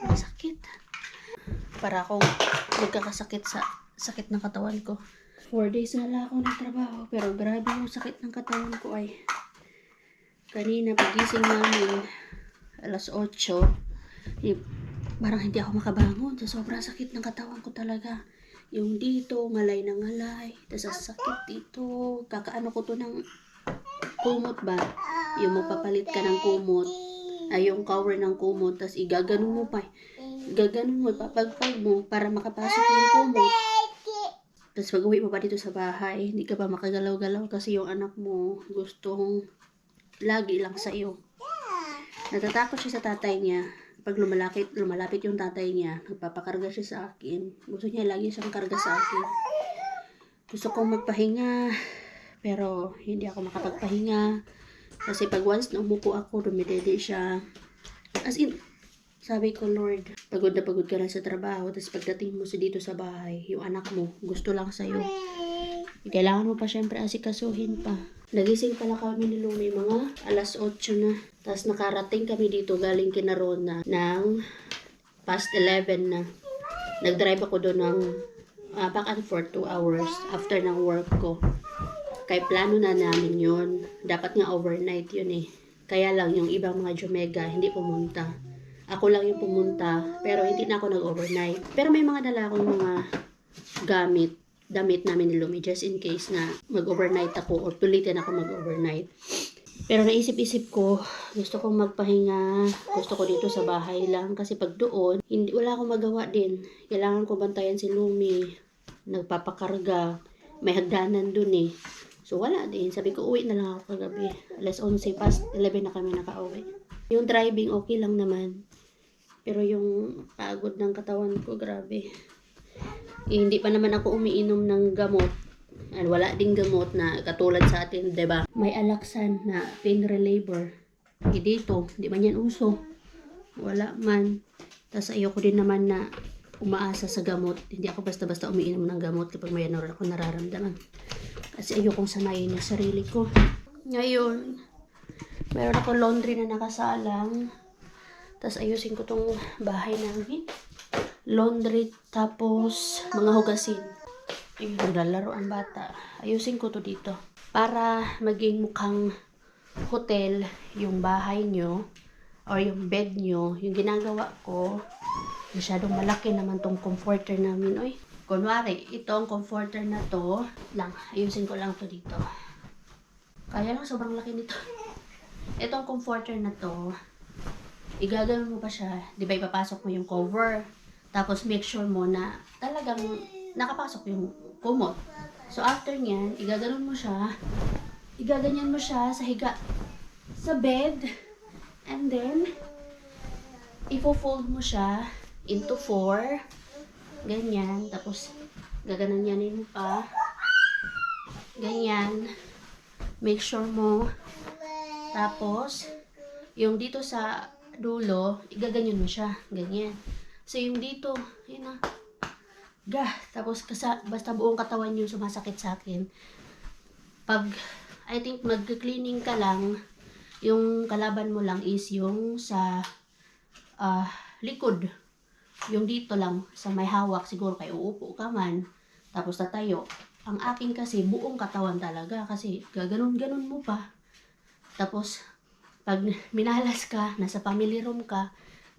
Masakit. Para akong magkakasakit sa sakit ng katawan ko. 4 days na lang ako nagtrabaho. Pero grabe yung sakit ng katawan ko ay. Kanina pagising namin, alas 8, parang hindi ako makabangon. Sa sobrang sakit ng katawan ko talaga. Yung dito, ngalay na ngalay. Tapos sakit dito. Kakaano ko to ng kumot ba? Yung magpapalit ka ng kumot. Ay, yung cover ng kumot. Tapos igaganon mo pa. Igaganon mo, papagpag mo para makapasok yung kumot. Tapos pag uwi mo pa dito sa bahay, hindi ka pa makagalaw-galaw kasi yung anak mo gustong lagi lang sa iyo. Natatakot siya sa tatay niya. Pag lumalapit yung tatay niya, nagpapakarga siya sa akin. Gusto niya lagi siyang karga sa akin. Gusto kong magpahinga, pero hindi ako makapagpahinga. Kasi pag once na umupo ako, dumidede siya. As in, sabi ko, Lord, pagod na pagod ka lang sa trabaho, tapos pagdating mo dito sa bahay, yung anak mo, gusto lang sa'yo. Kailangan mo pa syempre asikasuhin pa. Nagising pala kami ni Lumi mga alas 8 na. Tapos nakarating kami dito galing kina Rona ng past 11 na. Nag-drive ako doon ng back and forth 2 hours after ng work ko. Kaya plano na namin yun. Dapat nga overnight yun eh. Kaya lang yung ibang mga Jomega hindi pumunta. Ako lang yung pumunta pero hindi na ako nag-overnight. Pero may mga dala akong mga damit namin ni Lumi just in case na mag-overnight ako or tulitin ako mag-overnight. Pero naisip-isip ko, gusto kong magpahinga, gusto ko dito sa bahay lang kasi pag doon, wala akong magawa din. Kailangan ko bantayan si Lumi, nagpapakarga, may hagdanan dun eh. So wala din, sabi ko uwi na lang ako kagabi. Alas 11, past 11 na kami nakauwi. Yung driving okay lang naman, pero yung pagod ng katawan ko, grabe. Hindi pa naman ako umiinom ng gamot. And wala ding gamot na katulad sa atin, 'di ba? May Alaxan na pain reliever. Dito, di man yan uso. Wala man. Tapos ayoko din naman na umaasa sa gamot. Hindi ako basta-basta umiinom ng gamot kapag may ako nararamdaman. Kasi ayokong sanayin yung sarili ko. Ngayon, meron ako laundry na nakasalang. Tapos ayusin ko tong bahay namin. Laundry, tapos mga hugasin. Ayun, naglalaro ang bata. Ayusin ko to dito. Para maging mukhang hotel yung bahay nyo or yung bed nyo. Yung ginagawa ko, masyadong malaki naman tong comforter namin. Oy, kunwari, itong comforter na to, lang, ayusin ko lang to dito. Kaya lang, sobrang laki nito. Itong comforter na to, igagawin mo pa siya. Di ba ipapasok mo yung cover? Tapos make sure mo na talagang nakapasok yung kumot. So after nyan, igaganon mo siya. Igaganyan mo siya sa higa sa bed. And then, ifo-fold mo siya into 4. Ganyan. Tapos, gagananyanin mo pa. Ganyan. Make sure mo. Tapos, yung dito sa dulo, igaganyan mo siya. Ganyan. So, yung dito, yun na. Tapos, basta buong katawan yung sumasakit sa akin. Pag, I think, mag-cleaning ka lang, yung kalaban mo lang is yung sa likod. Yung dito lang, sa may hawak, siguro kay uupo ka man. Tapos, tatayo. Ang akin kasi, buong katawan talaga. Kasi, gaganon-ganon mo pa. Tapos, pag minalas ka, nasa family room ka,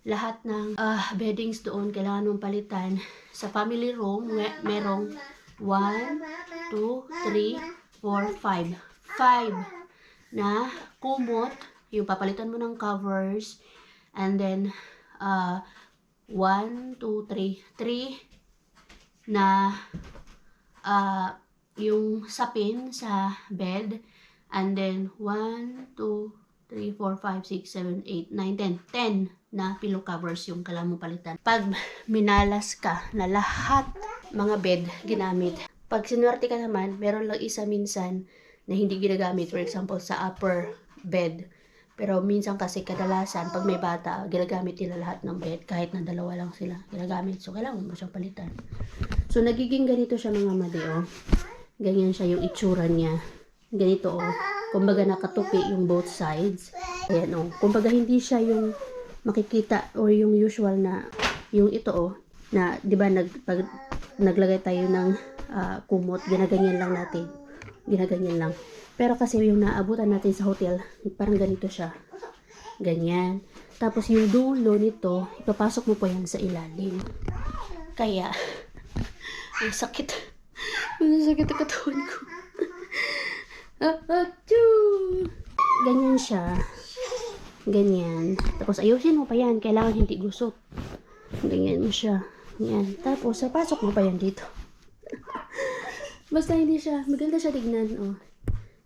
lahat ng beddings doon kailangan mong palitan. Sa family room, merong 1, 2, 3, 4, 5. 5 na kumot, yung papalitan mo ng covers. And then, 1, 2, 3. 3 na yung sapin sa bed. And then, 1, 2, 3, 4, 5, 6, 7, 8, 9, 10. 10 na pillow covers yung kailangan mo palitan. Pag minalas ka na lahat mga bed ginamit. Pag sinuwerte ka naman, meron lang isa minsan na hindi ginagamit. For example, sa upper bed. Pero minsan kasi kadalasan, pag may bata, ginagamit nila lahat ng bed. Kahit na dalawa lang sila ginagamit. So, kailangan mo siyang palitan. So, nagiging ganito siya mga madi, oh. Ganyan siya yung itsura niya. Ganito, oh. Kumbaga nakatupi yung both sides. Ayan, oh. Kumbaga hindi siya yung makikita or yung usual na yung ito na 'di ba pag naglagay tayo ng kumot, ginaganyan lang natin. Ginaganyan lang. Pero kasi yung naabutan natin sa hotel, parang ganito siya. Ganyan. Tapos yung dulo nito, ipapasok mo pa yan sa ilalim. Kaya, ang sakit. Ang sakit ang katawan ko. Ganyan siya. Ganyan. Tapos ayusin mo pa yan. Kailangan hindi gusot. Ganyan mo siya. Yan. Tapos, pasok mo pa yan dito. Basta hindi siya. Maganda siya tignan. Oh.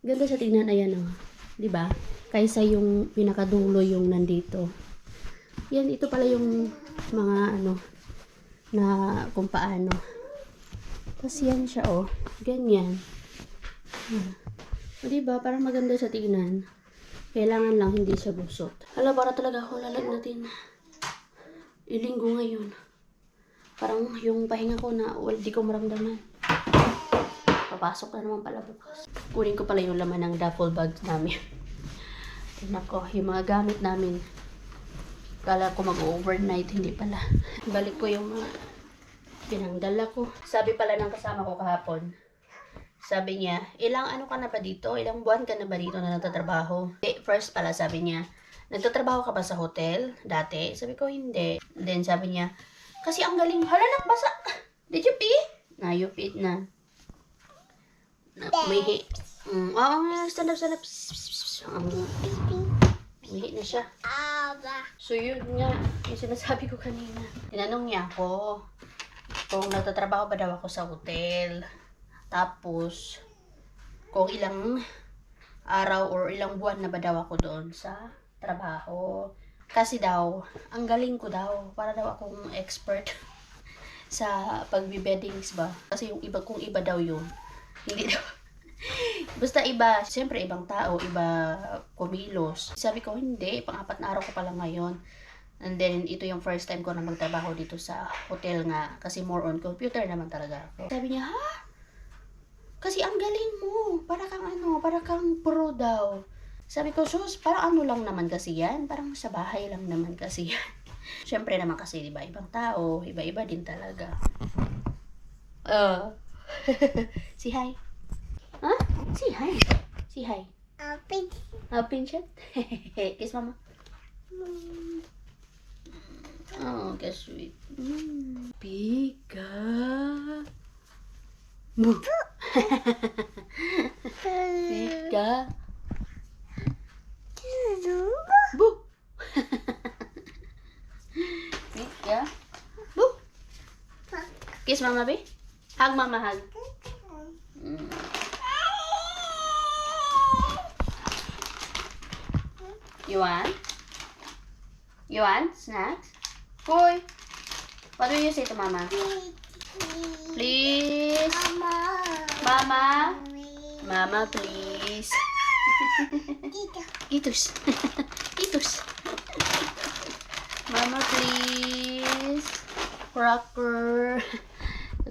Ganda siya tignan. Ayan oh. Diba? Kaysa yung pinakadulo yung nandito. Yan. Ito pala yung mga na kung paano. Tapos yan siya oh. Ganyan. Diba? Parang maganda siya tignan. Kailangan lang hindi siya gusot. Hala, para talaga ako natin. Ilinggo ngayon. Parang yung pahinga ko na di ko maramdaman. Papasok na naman pala bukas. Kunin ko pala yung laman ng duffel bag namin. Nako, yung mga gamit namin. Kala ko mag-overnight, hindi pala. Balik ko yung mga pinangdala ko. Sabi pala ng kasama ko kahapon. Sabi niya, ilang ka na ba dito? Ilang buwan ka na ba dito na nagtatrabaho? First pala sabi niya, nagtatrabaho ka ba sa hotel dati? Sabi ko, hindi. Then sabi niya, kasi ang galing. Hala, nakbasa. Did you pee? Na, you pee na. Umihi. Oo nga, stand up. Umihi na siya. So yun nga, yung sinasabi ko kanina. Tinanong niya ako kung nagtatrabaho ba daw ako sa hotel. Tapos, kung ilang araw or ilang buwan na ba daw ako doon sa trabaho. Kasi daw, ang galing ko daw. Para daw akong expert sa pagbe-beddings ba. Kasi yung iba, kung iba daw yun. Hindi daw. Basta iba, siyempre ibang tao, iba kumilos. Sabi ko, hindi. Pang-4 na araw ko pala ngayon. And then, ito yung first time ko na magtrabaho dito sa hotel nga. Kasi more on computer naman talaga ako. Sabi niya, ha? Kasi ang galing mo. Para kang pro daw. Sabi ko, sus, parang lang naman kasi yan. Parang sa bahay lang naman kasi yan. Siyempre naman kasi, diba, ibang tao, iba-iba din talaga. Si hi. Huh? Si hi. Si hi. Open shut. Kiss mama. Oh, que sweet. Pika. Boo. Pika. Boo. Pika. Boo. Kiss mama, be. Hug mama, hug. You want? You want snacks? Boy, what do you say to mama? Please. Mama. Mama, please. Itus. Itus. Mama, please. Rocker.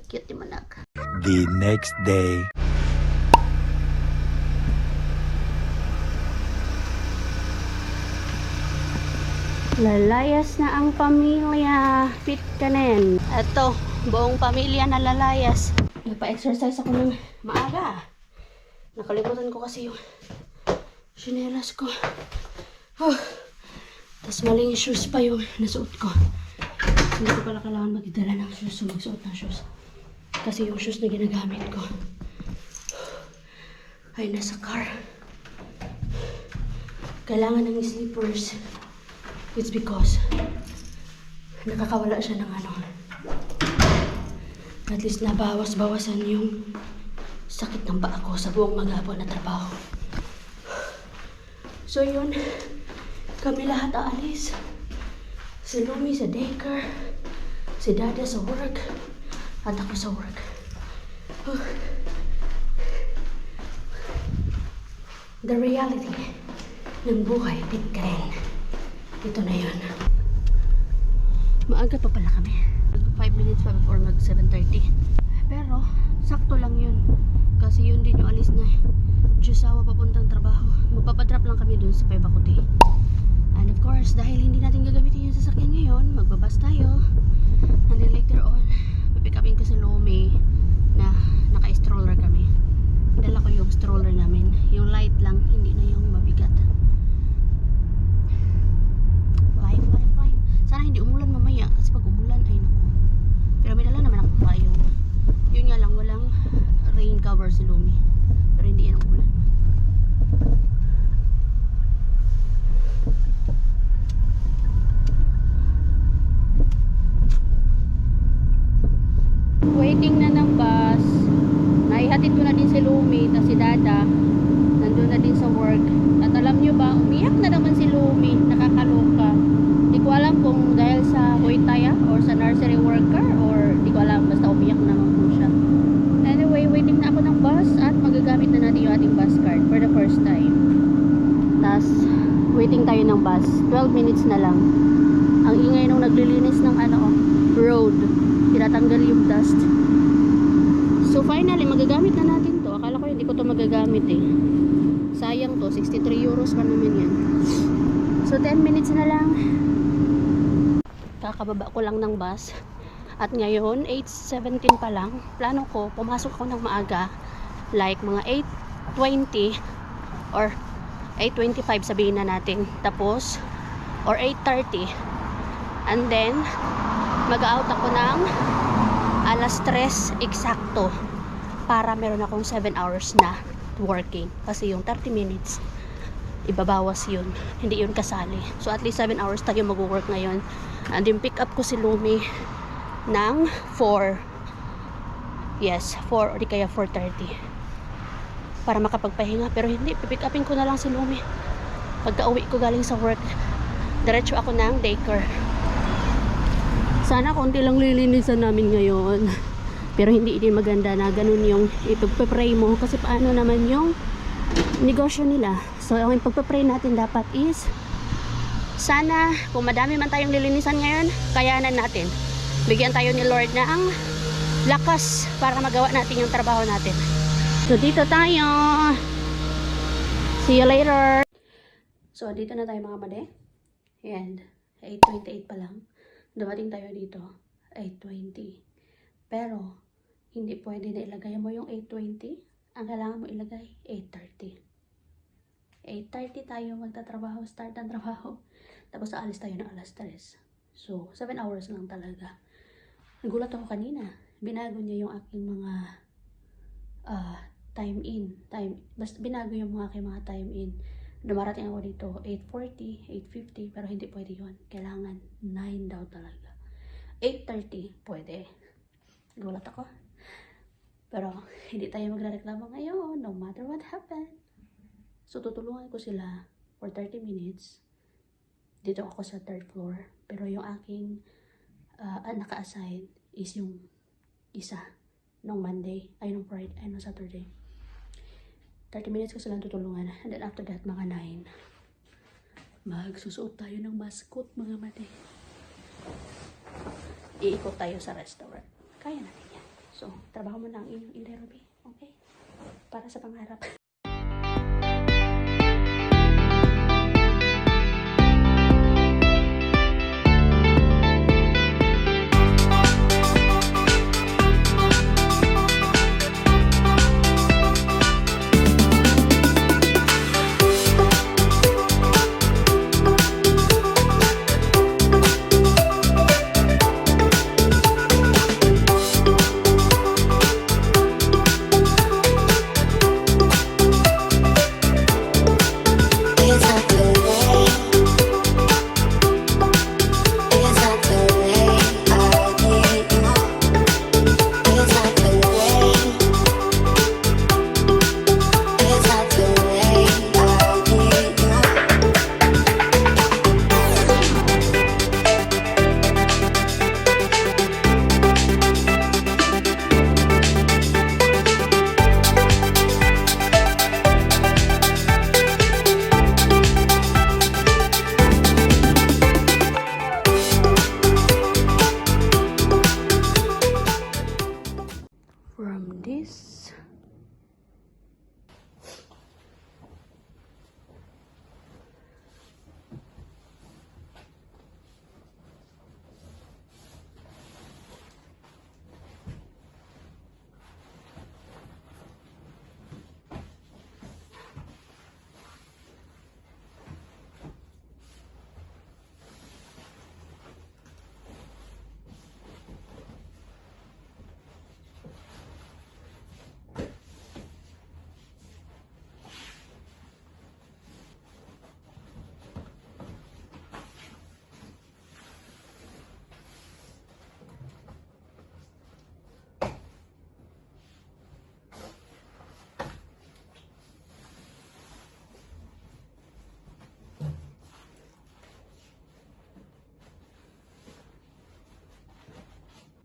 Cute yung manak. The next day. Lalayas na ang pamilya. Fit ka nen. Ito, buong pamilya na lalayas. Nagpa-exercise ako ng maaga. Nakalimutan ko kasi yung chinelas ko. Tapos maling shoes pa yung nasuot ko. Hindi ko pala kailangan magdala ng shoes o magsuot ng shoes. Kasi yung shoes na ginagamit ko ay nasa car. Kailangan ng slippers. It's because nakakawala siya ng at least nabawas-bawasan yung sakit ng paa ko sa buong maghapon na trabaho. So yun, kami lahat aalis. Si Lumi sa daycare, si Dada sa work, at ako sa work. The reality ng buhay, Fit ka rin. Ito na yun. Maaga pa pala kami. 5 minutes pa before mag 7:30. Pero, sakto lang yun. Kasi yun din yung alis na Jusawa papuntang trabaho. Magpapadrop lang kami dun sa Paibacote. And of course, dahil hindi natin gagamitin yung sasakyan ngayon, magbabas tayo. And then later on, pipick upin ko si Lomi na naka-stroller kami. Dala ko yung stroller namin. Yung light lang, hindi na yung mabigat. Life. Sana hindi umulan mamaya kasi pag umulan ay naku. Pero may dala naman ako payong. Yun nga lang, walang rain cover si Lomi. Pero hindi yan ang ulan. Waiting na ng bus. Naihatid ko na din si Lumi at si Dada. Nandun na din sa work. At alam nyo ba, umiyak na naman si Lumi. Nakakaloka. Di ko alam kung dahil sa hoitaya or sa nursery worker or di ko alam. Basta umiyak naman po siya. Anyway, waiting na ako ng bus at magagamit na natin yung ating bus card for the first time. Tapos, waiting tayo ng bus. 12 minutes na lang. Ang ingay nung naglilinis ng road. Tinatanggal yung dust. So finally, magagamit na natin to. Akala ko hindi ko to magagamit eh. Sayang to, 63 euros pa naman yan. So 10 minutes na lang. Kakababa ko lang ng bus. At ngayon, 8:17 pa lang. Plano ko, pumasok ako ng maaga. Like mga 8:20 or 8:25 sabihin na natin. Tapos, or 8:30. And then, mag-out ako ng alas 3 eksakto para meron akong 7 hours na working. Kasi yung 30 minutes, ibabawas yun. Hindi yun kasali. So, at least 7 hours tayo mag-work ngayon. And then, pick up ko si Lumi ng 4. Yes, 4 o di kaya 4:30. Para makapagpahinga. Pero hindi, pick upin ko na lang si Lumi. Pagka-uwi ko galing sa work, diretso ako ng daycare. Sana konti lang lilinisan namin ngayon. Pero hindi din maganda na ganun yung ipagpapray mo. Kasi paano naman yung negosyo nila. So, ang ipagpapray natin dapat is sana, kung madami man tayong lilinisan ngayon, kayanan natin. Bigyan tayo ni Lord na ang lakas para magawa natin yung trabaho natin. So, dito tayo. See you later. So, dito na tayo mga made. And 8:28 pa lang. Dumating tayo dito, 8:20. Pero, hindi pwede na ilagay mo yung 8:20. Ang kailangan mo ilagay, 8:30. 8:30 tayo magtatrabaho, start ang trabaho. Tapos, aalis tayo ng alas 3. So, 7 hours lang talaga. Nagulat ako kanina. Binago niya yung aking mga time in. Basta binago yung aking mga time in. Dumarating ako dito 8:40, 8:50, pero hindi pwede yun. Kailangan 9 daw talaga. 8:30 pwede. Gulat ako. Pero hindi tayo magrereklamo ngayon, no matter what happened. So tutulungan ko sila for 30 minutes. Dito ako sa 3rd floor. Pero yung aking naka-assign is yung isa nung Monday, ay nung Friday, ay nung Saturday. 30 minutes ko silang tutulungan. And then after that, mga 9. Magsusuot tayo ng mascot, mga mate. Iikot tayo sa restaurant. Kaya natin yan. So, trabaho mo na ang inyong Inderobi. Okay? Para sa pangarap.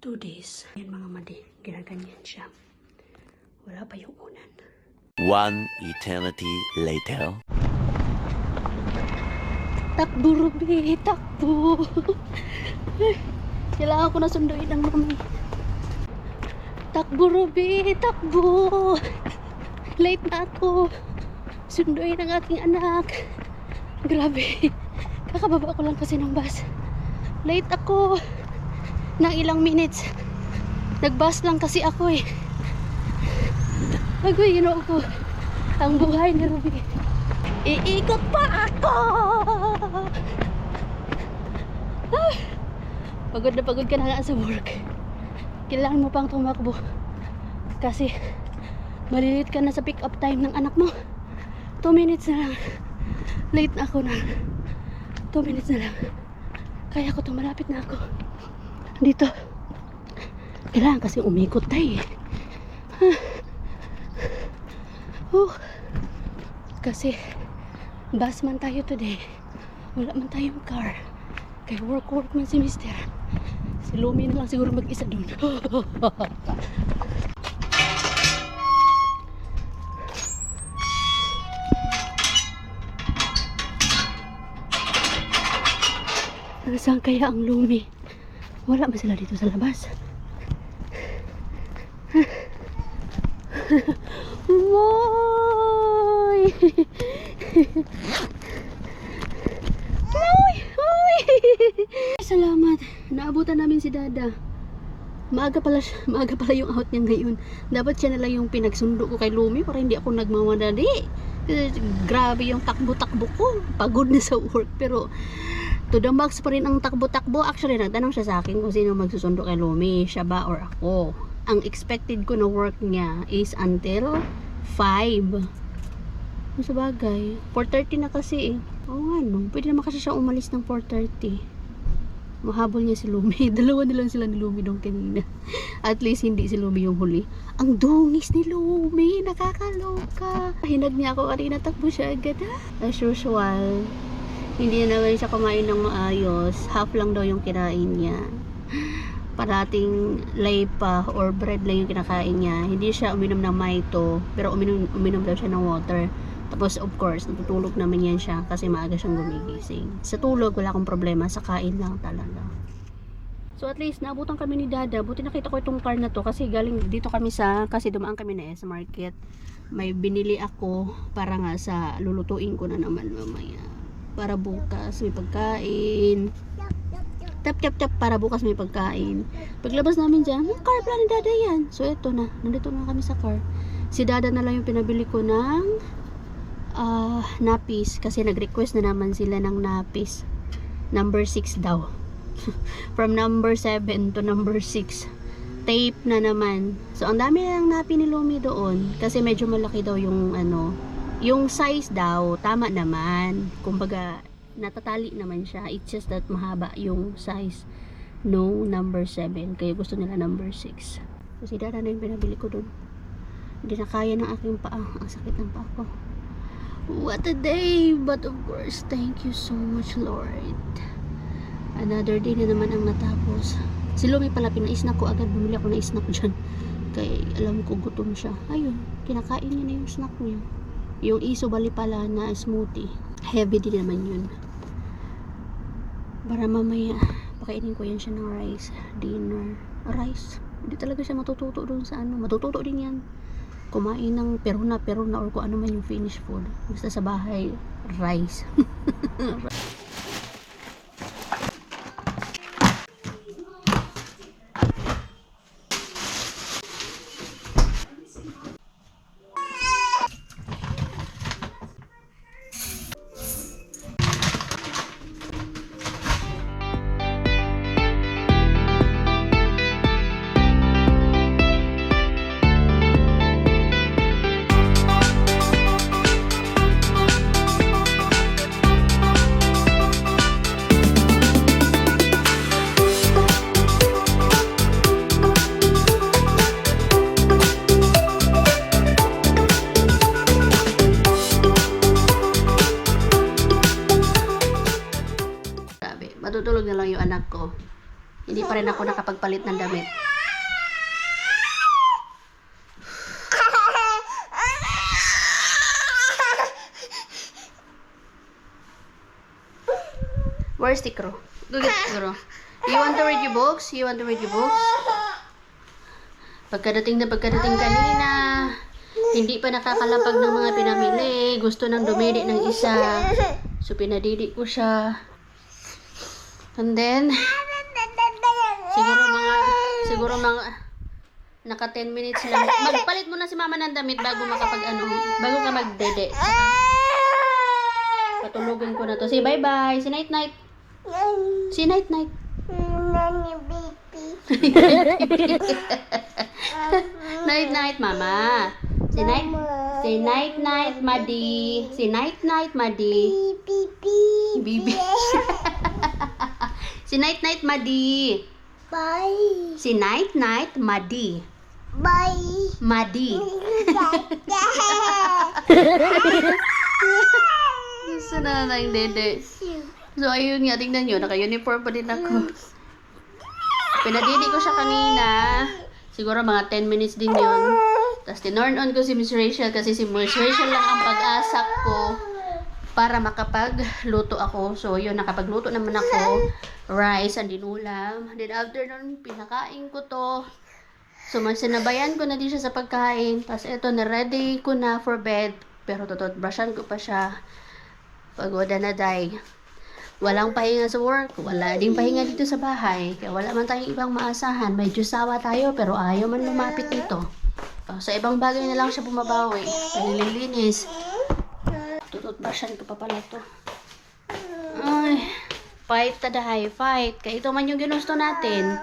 2 days. Yan mga madi, ginaganyan siya. Wala pa yung unan. One eternity later. Takbo, Ruby! Takbo! Kailangan ko na sunduin ang mami. Takbo, Ruby! Takbo! Late na ako. Sunduin ang aking anak. Grabe. Kakababa ko lang kasi ng bus. Late ako. Ng ilang minutes. Nag-bus lang kasi ako eh. Agoy, ko. Ang buhay ni Ruby. Iikot pa ako! Ah, pagod na pagod ka na nga sa work. Kailangan mo pang tumakbo. Kasi malilit ka na sa pick up time ng anak mo. 2 minutes na lang. Late na ako na. 2 minutes na lang. Kaya ko to, malapit na ako. Dito. Kailangan kasi umikot tayo eh. Kasi bus man tayo today. Wala man tayong car. Kaya work man si mister. Si Lumi na lang siguro mag-isa dun. Nasaan kaya ang Lumi? Wala man sila dito sa labas. Woy! Woy! Salamat. Naabutan namin si Dada. Maaga pala yung out niya ngayon. Dapat siya na lang yung pinagsundo ko kay Lumi para hindi ako nagmamadali. Grabe yung takbo-takbo ko. Pagod na sa work pero to the max pa rin ang takbo-takbo. Actually, nagtanong siya sa akin kung sino magsusundo kay Lumi, siya ba or ako. Ang expected ko na work niya is until 5. Sa bagay, 4:30 na kasi eh. Oo nga no, pwede naman kasi siya umalis ng 4:30. Mahabol niya si Lumi. Dalawa na lang sila ni Lumi doon kanina. At least hindi si Lumi yung huli. Ang dungis ni Lumi, nakakaloka. Hinag niya ako kanina, takbo siya agad ha. As usual, hindi na naman siya kumain ng maayos. Half lang daw yung kinain niya. Parating laypa or bread lang yung kinakain niya. Hindi siya uminom ng maito, pero uminom daw siya ng water. Tapos of course, natutulog naman yan siya kasi maaga siyang gumigising. Sa tulog, wala akong problema. Sa kain lang talaga. So at least, naabutan kami ni Dada. Buti nakita ko itong car na to kasi galing dito kami kasi dumaan kami na sa market. May binili ako para nga sa lulutuin ko na naman mamaya. Para bukas may pagkain. Tap para bukas may pagkain. Paglabas namin dyan, car pala ni Dada yan. So eto na, nandito na kami sa car. Si Dada na lang yung pinabili ko ng napis. Kasi nag-request na naman sila ng napis. Number 6 daw. From number 7 to number 6. Tape na naman. So ang dami ng napi ni Lumi doon. Kasi medyo malaki daw yung yung size daw, tama naman. Kumbaga, natatali naman siya. It's just that mahaba yung size no number 7. Kaya gusto nila number 6. So si Dada na yung pinabili ko dun. Hindi na kaya ng aking paa. Ang sakit ng paa ko. What a day! But of course, thank you so much Lord. Another day na naman ang natapos. Si Lumi pala, pina-snack ko agad. Bumili ako ng snack dyan. Kaya alam ko gutom siya. Ayun, kinakain niya na yung snack niya. Yung isobali pala na smoothie. Heavy din naman yun. Para mamaya, pakainin ko yan siya ng rice. Dinner. Rice. Hindi talaga siya matututo doon sa Matututo din yan. Kumain ng peruna or kung ano man yung finished food. Basta sa bahay, rice. pa rin ako nakapagpalit ng damit. Where's the crow? Look at the crow. You want to read your books? You want to read your books? Pagkadating kanina, hindi pa nakakalapag ng mga pinamili. Gusto nang dumidi ng isa. So, pinadidi ko siya. And then, siguro mga naka 10 minutes lang. Magpalit muna si mama ng damit bago bago ka magdede. Patulugin ko na to. Say bye-bye. Say night-night. Say night-night. Night-night, mama. Say night-night, Madi. Say night-night, Madi. Bibi. Say night-night, Madi. Bye. Say night-night, Madi. Bye. Madi. Gusto na lang, dede. So, ayun nga, tingnan nyo, naka-uniform pa din ako. Pinadidi ko siya kanina. Siguro mga 10 minutes din yun. Tapos, tinurn on ko si Miss Rachel kasi si Miss Rachel lang ang pag-asak ko para makapagluto ako. So, yun, nakapagluto naman ako. Rice and dinulam. Then, after nun, pinakain ko to. So, sinabayan ko na din siya sa pagkain. Tapos, ito, na-ready ko na for bed. Pero, brushan ko pa siya. Pagoda na, day. Walang pahinga sa work, wala ding pahinga dito sa bahay, kaya wala man tayong ibang maasahan. Medyo sawa tayo pero ayaw man lumapit dito. Sa ibang bagay na lang siya bumabawi. Panililinis. Tututbrushan ko pa pala to. Ay, fight tadahay, fight. Kaya ito man yung ginusto natin.